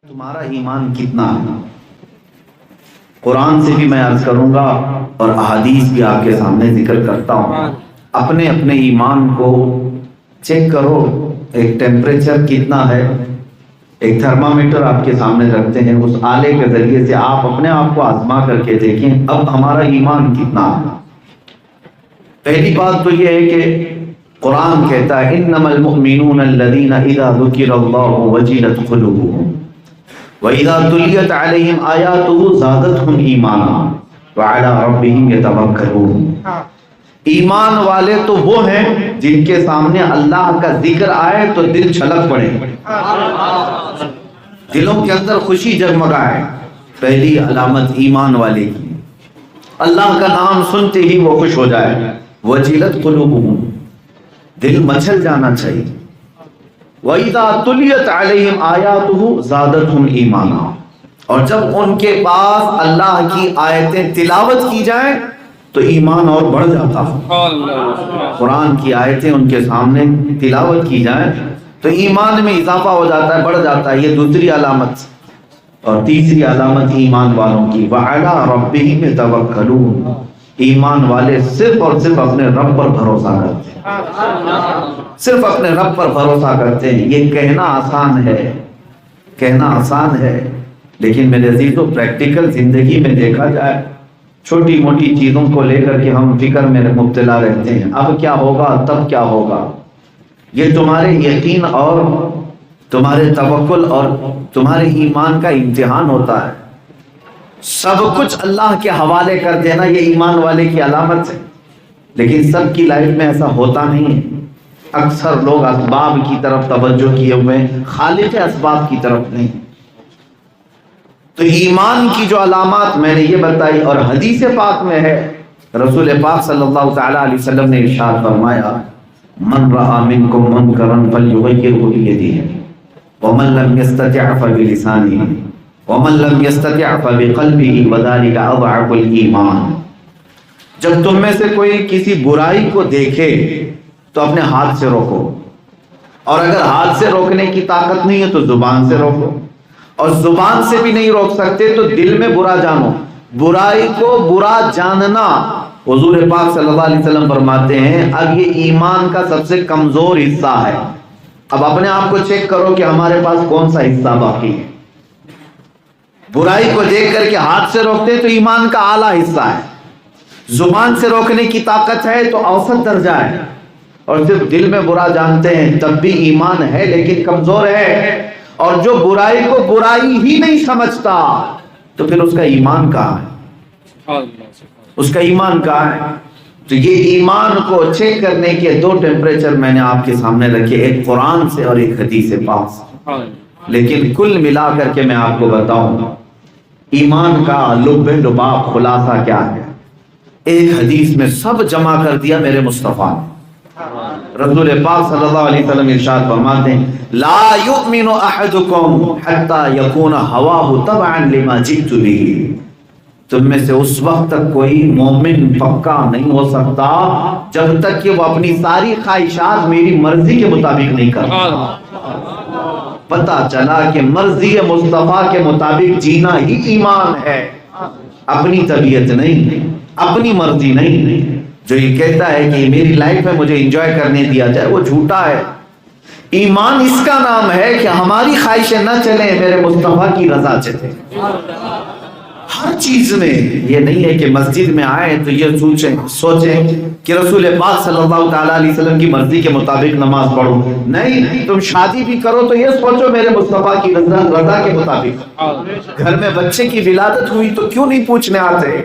تمہارا ایمان کتنا ہے؟ قرآن سے بھی میں عرض کروں گا اور احادیث بھی آپ کے سامنے ذکر کرتا ہوں. اپنے ایمان کو چیک کرو. ایک ٹیمپریچر کتنا ہے، ایک تھرمامیٹر آپ کے سامنے رکھتے ہیں، اس آلے کے ذریعے سے آپ اپنے آپ کو آزما کر کے دیکھیں اب ہمارا ایمان کتنا ہے. پہلی بات تو یہ ہے کہ قرآن کہتا ہے انما المؤمنون الذین اذا ذکر اللہ وجلت قلوبهم وَإِذَا تُلِيَتْ عَلَيْهِمْ آيَاتُهُ زَادَتْهُمْ إِيمَانًا وَعَلَىٰ رَبِّهِمْ يَتَوَكَّلُونَ. ایمان والے تو وہ ہیں جن کے سامنے اللہ کا ذکر آئے تو دل چھلک پڑے، دلوں کے اندر خوشی جگمگائے. پہلی علامت ایمان والے کی، اللہ کا نام سنتے ہی وہ خوش ہو جائے. وَجِلَتْ قُلُوبُهُمْ، دل مچل جانا چاہیے. وَإِذَا تُلِيَتْ عَلَيْهِمْ آيَاتُهُ زَادَتْهُمْ إِيمَانًا، اور جب ان کے پاس اللہ کی آیتیں تلاوت کی جائیں تو ایمان اور بڑھ جاتا ہے. قرآن کی آیتیں ان کے سامنے تلاوت کی جائیں تو ایمان میں اضافہ ہو جاتا ہے، بڑھ جاتا ہے. یہ دوسری علامت. اور تیسری علامت ایمان والوں کی وَعَلَىٰ رَبِّهِمْ يَتَوَكَّلُونَ، ایمان والے صرف اور صرف اپنے رب پر بھروسہ کرتے ہیں، صرف اپنے رب پر بھروسہ کرتے ہیں. یہ کہنا آسان ہے، کہنا آسان ہے، لیکن میرے عزیزو پریکٹیکل زندگی میں دیکھا جائے چھوٹی موٹی چیزوں کو لے کر کے ہم فکر میں مبتلا رہتے ہیں. اب کیا ہوگا، تب کیا ہوگا. یہ تمہارے یقین اور تمہارے توکل اور تمہارے ایمان کا امتحان ہوتا ہے. سب کچھ اللہ کے حوالے کر دینا یہ ایمان والے کی علامت ہے. لیکن سب کی لائف میں ایسا ہوتا نہیں ہے. اکثر لوگ اسباب کی طرف توجہ کیے ہوئے ہیں، خالق اسباب کی طرف نہیں. تو ایمان کی جو علامات میں نے یہ بتائی اور حدیث پاک میں ہے، رسول پاک صلی اللہ تعالی علیہ وسلم نے ارشاد فرمایا من رأى منکم منکرا فلیغیرہ بیدہ ومن لم یستطع فبلسانہ ومن لم یستطع فبقلبہ وذلک اضعف الایمان. جب تم میں سے کوئی کسی برائی کو دیکھے تو اپنے ہاتھ سے روکو، اور اگر ہاتھ سے روکنے کی طاقت نہیں ہے تو زبان سے روکو، اور زبان سے بھی نہیں روک سکتے تو دل میں برا جانو. برائی کو برا جاننا، حضور پاک صلی اللہ علیہ وسلم فرماتے ہیں اب یہ ایمان کا سب سے کمزور حصہ ہے. اب اپنے آپ کو چیک کرو کہ ہمارے پاس کون سا حصہ باقی ہے. برائی کو دیکھ کر کے ہاتھ سے روکتے تو ایمان کا اعلیٰ حصہ ہے، زبان سے روکنے کی طاقت ہے تو اوسط درجہ ہے، اور صرف دل میں برا جانتے ہیں تب بھی ایمان ہے لیکن کمزور ہے. اور جو برائی کو برائی ہی نہیں سمجھتا تو پھر اس کا ایمان کہاں ہے، اس کا ایمان کہاں ہے. تو یہ ایمان کو چیک کرنے کے دو ٹیمپریچر میں نے آپ کے سامنے رکھے، ایک قرآن سے اور ایک حدیث پاک سے. لیکن کل ملا کر کے میں آپ کو بتاؤں ایمان کا لب لباب خلاصہ کیا ہے. ایک حدیث میں سب جمع کر دیا میرے مصطفیٰ نے. رسول پاک صلی اللہ علیہ وسلم ارشاد فرماتے ہیں لا یؤمن احدکم حتی یکون ہواہ تبعا لما جئت به. تم میں سے اس وقت تک کوئی مومن پکا نہیں ہو سکتا جب تک کہ وہ اپنی ساری خواہشات میری مرضی کے مطابق نہیں کرتا. پتہ چلا کہ مرضی مصطفیٰ کے مطابق جینا ہی ایمان ہے، اپنی طبیعت نہیں، اپنی مرضی نہیں. جو یہ کہتا ہے کہ میری لائف میں مجھے انجوائے کرنے دیا جائے وہ جھوٹا ہے. ایمان اس کا نام ہے کہ ہماری خواہشیں نہ چلیں، میرے مصطفیٰ کی رضا چلے ہر چیز میں. یہ نہیں ہے کہ مسجد میں آئے تو یہ سوچیں کہ رسول پاک صلی اللہ تعالیٰ علیہ وسلم کی مرضی کے مطابق نماز پڑھو. نہیں، تم شادی بھی کرو تو یہ سوچو میرے مصطفیٰ کی رضا کے مطابق. گھر میں بچے کی ولادت ہوئی تو کیوں نہیں پوچھنے آتے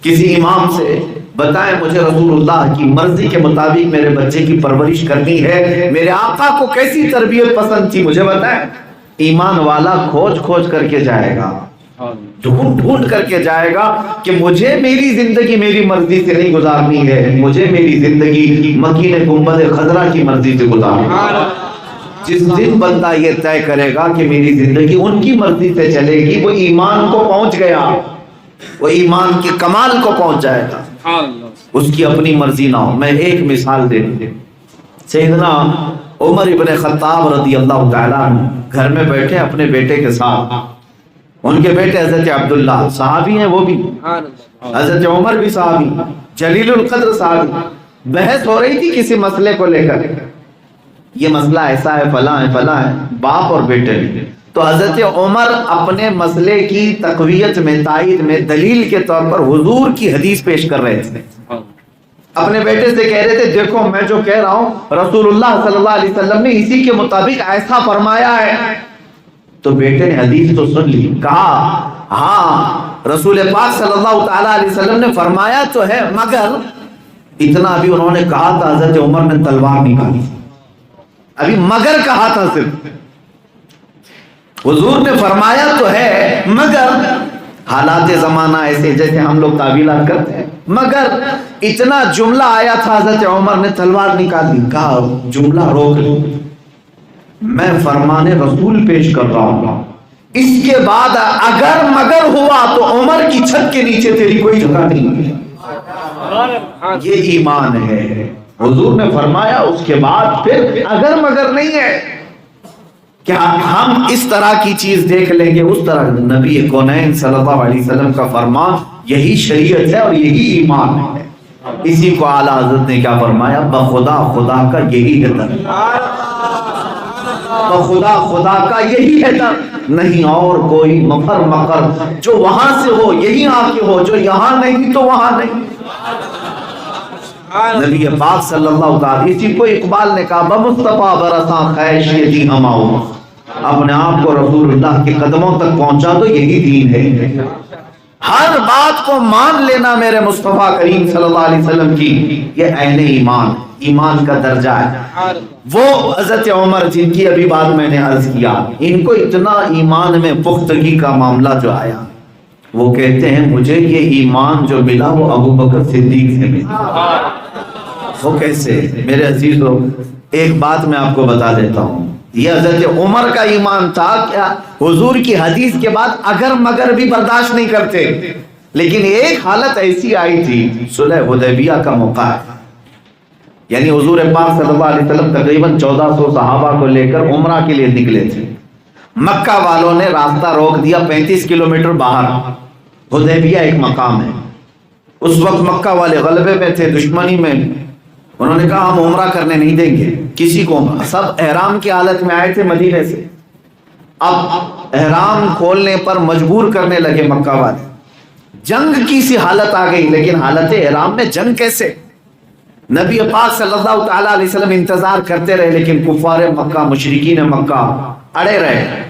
کسی امام سے بتائیں مجھے رسول اللہ کی مرضی کے مطابق میرے بچے کی پرورش کرنی ہے، میرے آقا کو کیسی تربیت پسند تھی مجھے بتائیں. ایمان والا کھوج کھوج کر کے جائے گا، ڈھونڈ ڈھونڈ کر کے جائے گا کہ مجھے میری زندگی میری مرضی سے نہیں گزارنی ہے، مجھے میری زندگی مکین گنبد خضرا کی مرضی سے گزارنی ہے. جس دن بندہ یہ طے کرے گا کہ میری زندگی ان کی مرضی سے چلے گی وہ ایمان کو پہنچ گیا، وہ ایمان کے کمال کو پہنچ جائے گا. اس کی اپنی مرضی نہ ہو. میں ایک مثال دے دوں. سیدنا عمر ابن خطاب رضی اللہ تعالیٰ عنہ گھر میں بیٹھے اپنے بیٹے کے ساتھ. ان کے بیٹے حضرت عبداللہ صحابی ہیں، وہ بھی حضرت عمر بھی صحابی، جلیل القدر صحابی. بحث ہو رہی تھی کسی مسئلے کو لے کر، یہ مسئلہ ایسا ہے، فلاں ہے، فلاں ہے، باپ اور بیٹے. تو حضرت عمر اپنے مسئلے کی تقویت میں، تائید میں، دلیل کے طور پر حضور کی حدیث پیش کر رہے تھے. اپنے بیٹے سے کہہ رہے تھے دیکھو میں جو کہہ رہا ہوں رسول اللہ صلی اللہ علیہ وسلم نے اسی کے مطابق ایسا فرمایا ہے. تو بیٹے نے حدیث تو سن لی، کہا ہاں رسول پاک صلی اللہ تعالی علیہ وسلم نے فرمایا تو ہے، مگر اتنا ابھی انہوں نے کہا تھا حضرت عمر نے تلوار نکالی، ابھی مگر کہا تھا. صرف حضور نے فرمایا تو ہے مگر حالات زمانہ ایسے جیسے ہم لوگ تعویلات کرتے ہیں، مگر اتنا جملہ آیا تھا حضرت عمر نے تلوار نکال دی. کہا جملہ روک لو، میں فرمان رسول پیش کر رہا ہوں، اس کے بعد اگر مگر ہوا تو عمر کی چھت کے نیچے تیری کوئی جگہ نہیں ہے. یہ ایمان ہے. حضور نے فرمایا، اس کے بعد پھر اگر مگر نہیں ہے. کیا ہم اس طرح کی چیز دیکھ لیں گے؟ اس طرح نبی کونین صلی اللہ علیہ وسلم کا فرمان یہی شریعت ہے اور یہی ایمان ہے. اسی کو اعلیٰ حضرت نے کیا فرمایا؟ بخدا خدا کا یہی ہے در، بخدا خدا کا یہی ہے در، نہیں اور کوئی مفر مقر. جو وہاں سے ہو یہی آ کے ہو، جو یہاں نہیں تو وہاں نہیں. نبی پاک صلی اللہ تعالی، اسی کو اقبال نے کہا بمصطفیٰ برساں خیش یہ دی ہماؤ، اپنے آپ کو رسول اللہ کے قدموں تک پہنچا دو، یہی دین ہے. ہر بات کو مان لینا میرے مصطفیٰ کریم صلی اللہ علیہ وسلم کی، یہ عین ایمان، ایمان کا درجہ ہے. وہ حضرت عمر جن کی ابھی بات میں نے عرض کیا، ان کو اتنا ایمان میں پختگی کا معاملہ جو آیا، وہ کہتے ہیں مجھے یہ ایمان جو ملا وہ ابو بکر صدیق سے ملا. وہ کیسے؟ میرے عزیزو ایک بات میں آپ کو بتا دیتا ہوں، یہ حضرت عمر کا ایمان تھا. کیا حضور کی حدیث کے بعد اگر مگر بھی برداشت نہیں کرتے، لیکن ایک حالت ایسی آئی تھی، صلح حدیبیہ کا موقع ہے، یعنی حضور پاک صلی اللہ علیہ وسلم تقریباً 1400 صحابہ کو لے کر عمرہ کے لیے نکلے تھے. مکہ والوں نے راستہ روک دیا 35 کلومیٹر باہر. حدیبیہ ایک مقام ہے، اس وقت مکہ والے غلبے میں تھے، دشمنی میں. انہوں نے کہا ہم عمرہ کرنے نہیں دیں گے کسی کو. سب احرام کی حالت میں آئے تھے مدینے سے، اب احرام کھولنے پر مجبور کرنے لگے مکہ والے. جنگ کی سی حالت آ گئی، لیکن حالت احرام میں جنگ کیسے؟ نبی پاک صلی اللہ تعالی علیہ وسلم انتظار کرتے رہے، لیکن کفار مکہ، مشرکین مکہ اڑے رہے.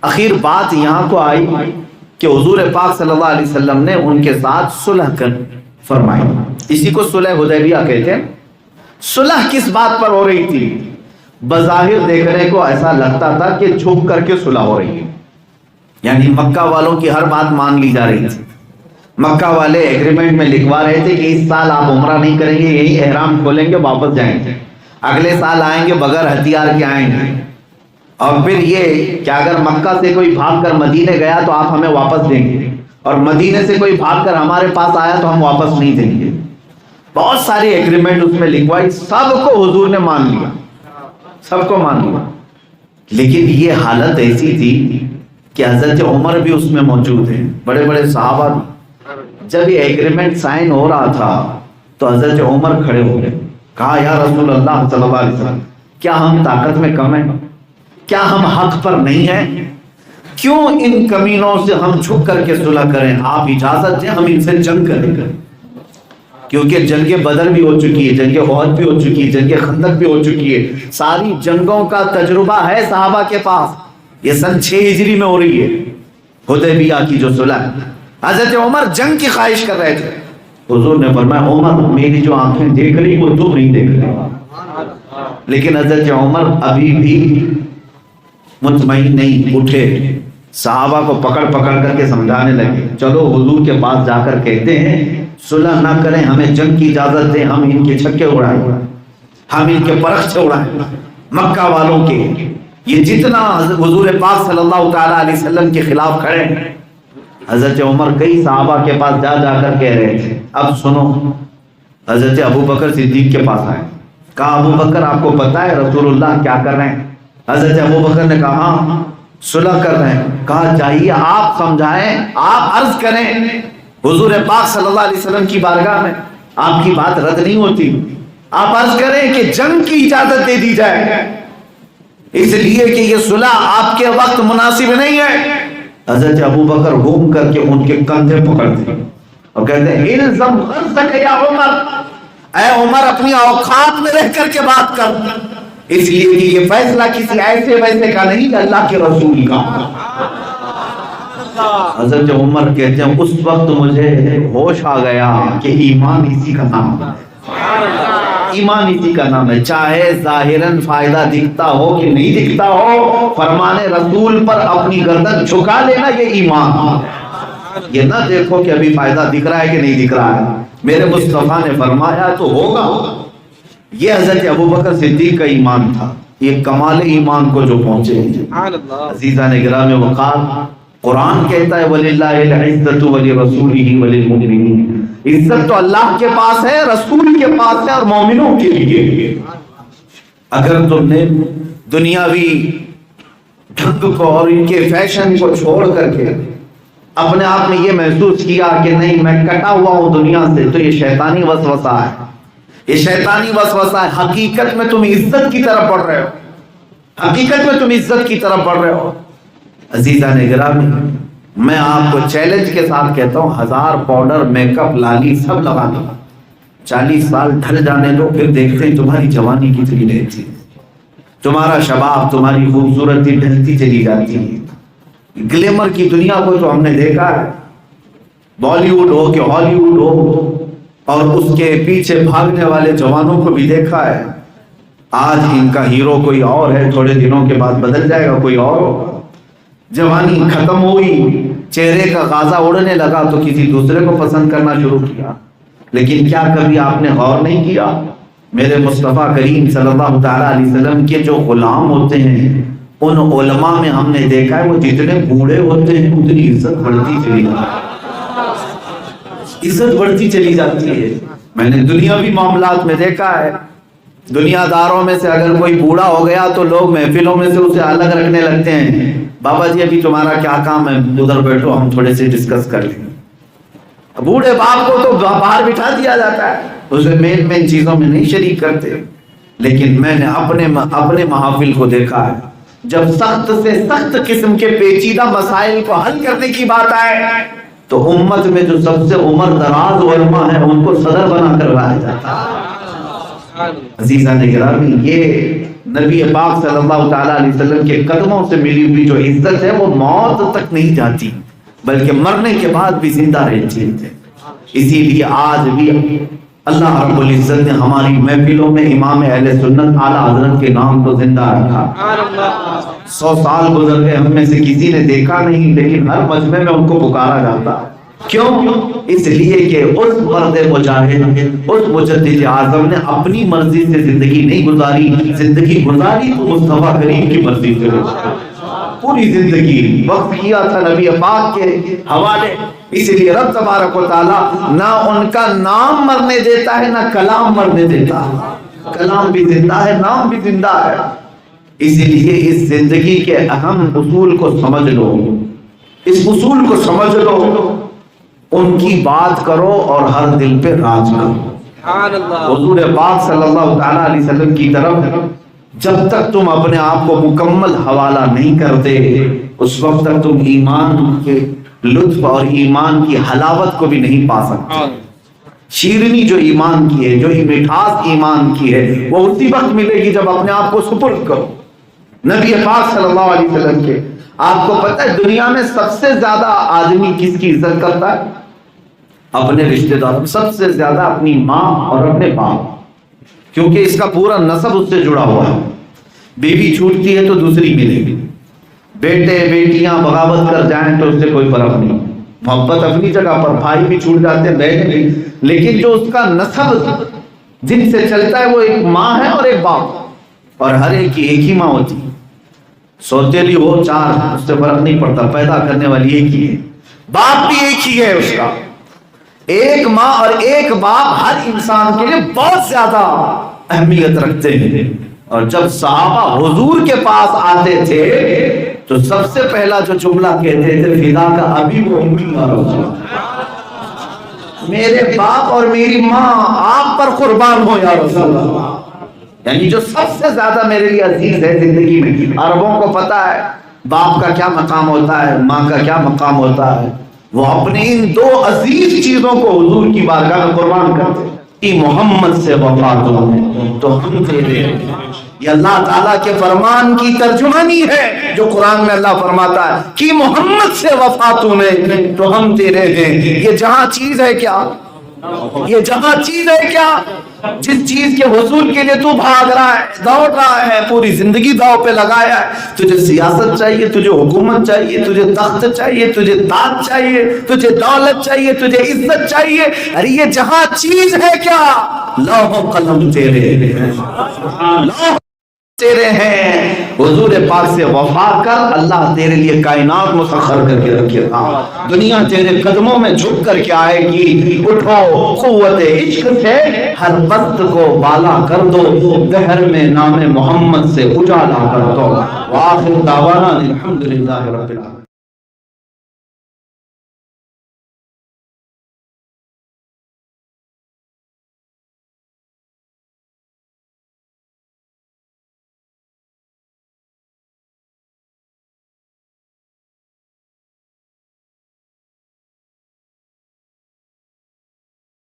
اخیر بات یہاں کو آئی کہ حضور پاک صلی اللہ علیہ وسلم نے ان کے ساتھ صلح کر فرمائی. اسی کو صلح حدیبیہ کہتے ہیں. صلح کس بات پر ہو رہی تھی؟ بظاہر دیکھنے کو ایسا لگتا تھا کہ جھک کر کے صلح ہو رہی ہے، یعنی مکہ والوں کی ہر بات مان لی جا رہی تھی. مکہ والے ایگریمنٹ میں لکھوا رہے تھے کہ اس سال آپ عمرہ نہیں کریں گے، یہی احرام کھولیں گے، واپس جائیں گے. اگلے سال آئیں گے بغیر ہتھیار کے آئیں گے. اور پھر یہ کہ اگر مکہ سے کوئی بھاگ کر مدینے گیا تو آپ ہمیں واپس دیں گے، اور مدینے سے کوئی بھاگ کر ہمارے پاس آیا تو ہم واپس نہیں دیں گے. بہت ساری ایگریمنٹ اس میں لکھوائی، سب کو حضور نے مان لیا، سب کو مان لیا. لیکن یہ حالت ایسی تھی کہ حضرت عمر بھی اس میں موجود ہیں، بڑے بڑے صحابہ بھی. جب یہ ایگریمنٹ سائن ہو رہا تھا تو حضرت عمر کھڑے ہو گئے، کہا یا رسول اللہ صلی اللہ علیہ وسلم، کیا ہم طاقت میں کم ہیں؟ کیا ہم حق پر نہیں ہیں؟ کیوں ان کمینوں سے ہم جھک کر کے صلح کریں؟ آپ اجازت دیں ہم ان سے جنگ کریں. کیونکہ جنگ بدر بھی ہو چکی ہے، جنگ احد بھی ہو چکی ہے، جنگ خندق بھی ہو چکی ہے، ساری جنگوں کا تجربہ ہے صحابہ کے پاس. یہ سن 6 ہجری میں ہو رہی ہے حدیبیہ کی جو صلح. حضرت عمر جنگ کی خواہش کر رہے تھے. حضور نے فرمایا عمر میری جو آنکھیں دیکھ رہی وہ تم نہیں دیکھ رہے. لیکن حضرت عمر ابھی بھی مطمئن نہیں، اٹھے، صحابہ کو پکڑ کر کے سمجھانے لگے، چلو حضور کے پاس جا کر کہتے ہیں صلح نہ کریں، ہمیں جنگ کی اجازت دیں، ہم ان کے چھکے اڑائیں، ہم ان کے پرخچے اڑائیں مکہ والوں کے. یہ جتنا حضور پاک صلی اللہ تعالی علیہ وسلم کے خلاف کھڑے ہیں. حضرت عمر کئی صحابہ کے پاس جا کر کہہ رہے تھے اب سنو. حضرت ابو بکر صدیق کے پاس آئے، کہا ابو بکر آپ کو پتا ہے رسول اللہ کیا کر رہے ہیں؟ حضرت ابو بکر نے کہا ہاں صلح کر رہے ہیں. کہا چاہیے آپ سمجھائیں، آپ عرض کریں حضور پاک صلی اللہ علیہ وسلم کی بارگاہ میں. آپ کی بات رد نہیں ہوتی. آپ عرض کریں کہ جنگ کی اجازت دے دی جائے، اس لیے کہ یہ صلح آپ کے وقت مناسب نہیں ہے. حضرت ابو بکر گھوم کر کے ان کے کندھے پکڑتے اور کہتے ہیں الزم غرضک یا عمر، اے عمر اپنی اوقات میں رہ کر کے بات کر، اس لیے کہ یہ فیصلہ کسی ایسے ویسے کا نہیں، اللہ کے رسول کا. حضرت عمر کہتے ہیں اس وقت مجھے ہوش آ گیا کہ ایمان اسی کا نام ہے. ایمان اسی کا نام ہے، چاہے ظاہراً فائدہ دکھتا ہو کہ نہیں دکھتا ہو، فرمان رسول پر اپنی گردن جھکا لینا یہ ایمان. یہ نہ دیکھو کہ ابھی فائدہ دکھ رہا ہے کہ نہیں دکھ رہا ہے، میرے مصطفیٰ نے فرمایا تو ہوگا. یہ حضرت ابوبکر صدیق کا ایمان تھا، یہ کمال ایمان کو جو پہنچے. عزیزان گرامی وقار، قرآن کہتا ہے وَلِلَّهِ الْعِزَّةُ وَلِرَسُولِهِ وَلِلْمُؤْمِنِينَ، عزت تو اللہ کے پاس ہے، رسول کے پاس ہے اور مومنوں کے لیے. اگر تم نے دنیاوی ڈھنگ کو اور ان کے فیشن کو چھوڑ کر کے اپنے آپ میں یہ محسوس کیا کہ نہیں میں کٹا ہوا ہوں دنیا سے، تو یہ شیطانی وسوسہ ہے، یہ شیطانی وسوسہ ہے. حقیقت میں تم عزت کی طرف بڑھ رہے ہو، حقیقت میں تم عزت کی طرف بڑھ رہے ہو. عزیزان گرامی، میں آپ کو چیلنج کے ساتھ کہتا ہوں 1000 پاؤڈر میک اپ لالی سب لگا دو، 40 سال ڈھل جانے دو، پھر دیکھتے ہیں تمہاری جوانی کتنی رہتی ہے، تمہارا شباب، تمہاری خوبصورتی ڈھلتی چلی جاتی ہے. گلیمر کی دنیا کو تو ہم نے دیکھا ہے، بالی ووڈ ہو کہ ہالی ووڈ ہو، اور اس کے پیچھے بھاگنے والے جوانوں کو بھی دیکھا ہے. آج ان کا ہیرو کوئی اور ہے، تھوڑے دنوں کے بعد بدل جائے گا، کوئی اور ہوگا. جوانی ختم ہوئی، چہرے کا غازہ اڑنے لگا تو کسی دوسرے کو پسند کرنا شروع کیا. لیکن کیا کبھی آپ نے غور نہیں کیا میرے مصطفیٰ کریم صلی اللہ تعالیٰ علیہ وسلم کے جو غلام ہوتے ہیں ان علماء میں ہم نے دیکھا ہے وہ جتنے بوڑھے ہوتے ہیں اتنی عزت بڑھتی چلی جاتی ہے، عزت بڑھتی چلی جاتی ہے. میں نے دنیاوی معاملات میں دیکھا ہے، دنیا داروں میں سے اگر کوئی بوڑھا ہو گیا تو لوگ محفلوں میں سے اسے الگ رکھنے لگتے ہیں. بابا جی ابھی تمہارا کیا کام ہے، ادھر بیٹھو ہم تھوڑے سے ڈسکس کر لیں. بوڑھے باپ کو تو باہر بٹھا دیا جاتا ہے، اسے مین چیزوں میں نہیں شریک کرتے. لیکن میں نے اپنے محافل کو دیکھا ہے، جب سخت سے سخت قسم کے پیچیدہ مسائل کو حل کرنے کی بات آئے تو امت میں جو سب سے عمر دراز علماء ہیں ان کو صدر بنا کر لایا جاتا ہے. عزیزان گرامی، یہ نبی پاک صلی اللہ تعالیٰ علیہ وسلم کے قدموں سے ملی ہوئی جو عزت ہے وہ موت تک نہیں جاتی بلکہ مرنے کے بعد بھی زندہ رہتی ہے. اسی لیے آج بھی اللہ رب العزت نے ہماری محفلوں میں امام اہل سنت اعلیٰ حضرت کے نام کو زندہ رکھا. 100 سال گزر گئے، ہم میں سے کسی نے دیکھا نہیں، لیکن ہر مجمع میں ان کو پکارا جاتا. کیوں؟ اس لیے کہ اس مرد مجاہد، اس مجدد اعظم نے اپنی مرضی سے زندگی نہیں گزاری، زندگی گزاری تو مصطفیٰ کریم کی مرضی سے پوری زندگی وقف کیا تھا نبی پاک کے حوالے. اس لیے رب تبارک و تعالی نہ ان کا نام مرنے دیتا ہے نہ کلام مرنے دیتا ہے. کلام بھی زندہ ہے، نام بھی زندہ ہے. اسی لیے اس زندگی کے اہم اصول کو سمجھ لو، اس اصول کو سمجھ لو، ان کی بات کرو اور ہر دل پہ راج کرو. حضور پاک صلی اللہ تعالیٰ علیہ وسلم کی طرف جب تک تم اپنے آپ کو مکمل حوالہ نہیں کرتے اس وقت تک تم ایمان کے لطف اور ایمان کی حلاوت کو بھی نہیں پا سکتے. شیرنی جو ایمان کی ہے، جو مٹھاس ایمان کی ہے، وہ اسی وقت ملے گی جب اپنے آپ کو سپرد کرو نبی پاک صلی اللہ علیہ وسلم کے. آپ کو پتہ ہے دنیا میں سب سے زیادہ آدمی کس کی عزت کرتا ہے؟ اپنے رشتہ داروں، سب سے زیادہ اپنی ماں اور اپنے باپ، کیونکہ اس کا پورا نسب اس سے جڑا ہوا ہے. بیوی چھوٹتی ہے تو دوسری ملے گی، بیٹے بیٹیاں بغاوت کر جائیں تو اس سے کوئی فرق نہیں، محبت اپنی جگہ پر، بھائی بھی چھوٹ جاتے ہیں بہنیں بھی، لیکن جو اس کا نسب جن سے چلتا ہے وہ ایک ماں ہے اور ایک باپ، اور ہر ایک کی ایک ہی ماں ہوتی ہے. سوتیلی ہو 4 اس سے فرق نہیں پڑتا، پیدا کرنے والی ایک ہی ہے، باپ بھی ایک ہی ہے اس کا. ایک ماں اور ایک باپ ہر انسان کے لیے بہت زیادہ اہمیت رکھتے ہیں. اور جب صحابہ حضور کے پاس آتے تھے تو سب سے پہلا جو جملہ کہتے تھے فدا کا ابھی وہ امی یا رسول اللہ، میرے باپ اور میری ماں آپ پر قربان ہو یا رسول اللہ. یعنی جو سب سے زیادہ میرے لیے عزیز ہے زندگی میں، عربوں کو پتا ہے باپ کا کیا مقام ہوتا ہے، ماں کا کیا مقام ہوتا ہے، وہ اپنے ان دو عزیز چیزوں کو حضور کی بارگاہ میں قربان کرتے ہیں. کہ محمد سے وفا تو ہم تیرے ہیں. یہ اللہ تعالیٰ کے فرمان کی ترجمانی ہے جو قرآن میں اللہ فرماتا ہے کہ محمد سے وفا نے تو ہم تیرے ہیں. یہ جہاں چیز ہے کیا، یہ جہاں چیز ہے کیا جس چیز کے حصول کے لیے تو بھاگ رہا ہے، دوڑ رہا ہے، پوری زندگی داؤ پہ لگایا ہے. تجھے سیاست چاہیے، تجھے حکومت چاہیے، تجھے تخت چاہیے، تجھے تاج چاہیے، تجھے دولت چاہیے، تجھے عزت چاہیے. ارے یہ جہاں چیز ہے کیا، لوح و قلم تیرے، لوح تیرے ہیں. حضور پاک سے وفا کر، اللہ تیرے لیے کائنات مسخر کر کے رکھے گا. دنیا تیرے قدموں میں جھک کر کے آئے گی. اٹھو قوت عشق سے ہر بست کو بالا کر دو، دہر میں نام محمد سے اجالا کر دو. وآخر دعوانا الحمدللہ رب العالمین.